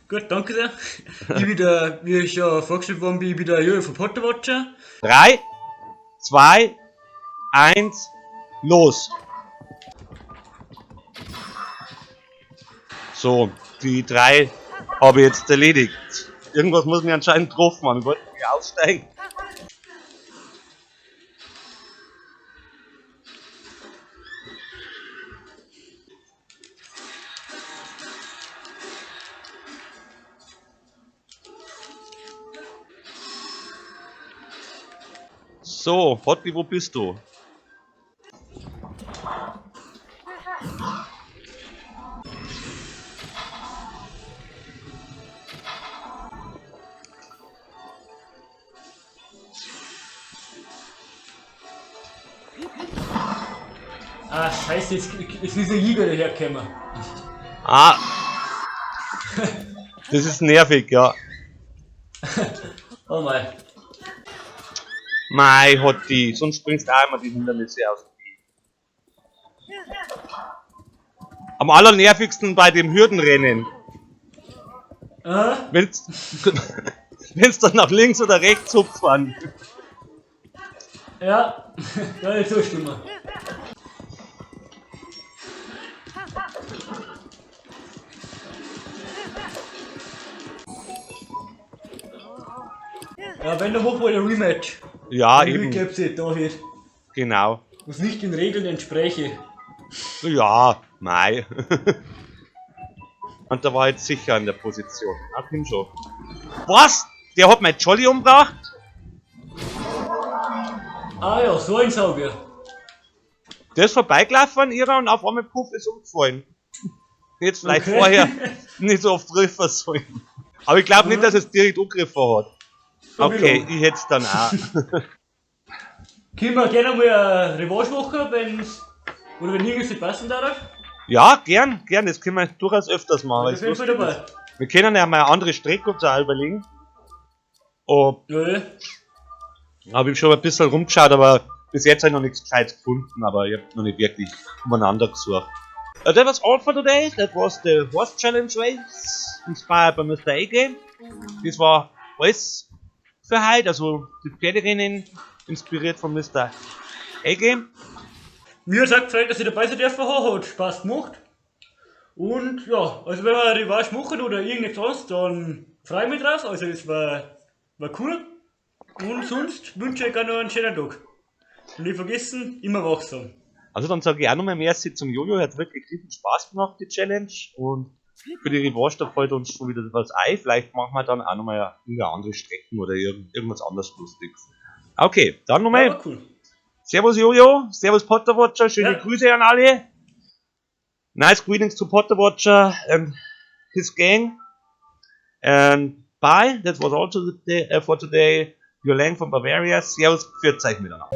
Gut, danke sehr. Ich wieder, wie ich ja vorgestellt worden bin, ich bin der Jürgen von Potterwatcher. 3, 2, 1, los! So, die 3 habe ich jetzt erledigt. Irgendwas muss mir anscheinend getroffen haben. Ich wollte nicht aussteigen. So, Hotti, wo bist du? Ah, scheiße, jetzt ist der Jäger dahergekommen. Ah, das ist nervig, ja. Oh mein. Mei, Hotti, sonst springst du auch immer die Hindernisse aus. Am allernervigsten bei dem Hürdenrennen. Ah, Wenn's dann nach links oder rechts hupfen. ja, gar nicht so schlimm. Ja, wenn du hoch wollt, ein Rematch. Ja, Ein eben, Recap-Set da hier, genau. was nicht den Regeln entspräche. Ja, mei. Und da war jetzt sicher in der Position. Ah, komm schon. Was? Der hat mein Jolly umgebracht? Ah ja, so ein Sauger. Der ist vorbeigelaufen an ihrer und auf einmal puff ist umgefallen. Jetzt vielleicht Okay. vorher nicht so oft treffen sollen. Aber ich glaube nicht, dass es direkt angegriffen hat. Okay, ich hätte es dann auch. Können wir gerne mal eine Revanche machen, oder wenn irgendwas nicht passen darf? Ja, gern. Das können wir durchaus öfters machen. Ich bin auf jeden Fall dabei. Wir können ja mal eine andere Strecke uns auch überlegen. Oh, Ja, ja. habe ich schon ein bisschen rumgeschaut, aber bis jetzt habe ich noch nichts Gescheites gefunden, aber ich habe noch nicht wirklich umeinander gesucht. That was all for today. That was the Horse Challenge Race, inspired by Mr. A-Game. Das war alles für heute, also die Pferderennen inspiriert von Mr. A-Game. Mir hat es auch gefreut, dass ich dabei sein darf, hat Spaß gemacht. Und ja, also wenn wir eine Revanche machen oder irgendetwas anderes, dann freue ich mich drauf. Also es war cool. Und sonst wünsche ich euch noch einen schönen Tag. Und nicht vergessen, immer wachsam. Also dann sage ich auch nochmal merci zum Jojo, hat wirklich viel Spaß gemacht, die Challenge. Und für die Revanche, da fällt uns schon wieder was ein. Vielleicht machen wir dann auch nochmal eine andere Strecken oder irgendwas anderes Lustiges. Okay, dann Ja, nochmal. war cool. Servus Jojo, servus Potterwatcher, schöne Ja. Grüße an alle. Nice greetings to Potterwatcher and his gang. And bye, that was all for today. Your Lang from Bavaria. Servus, für Zeit miteinander.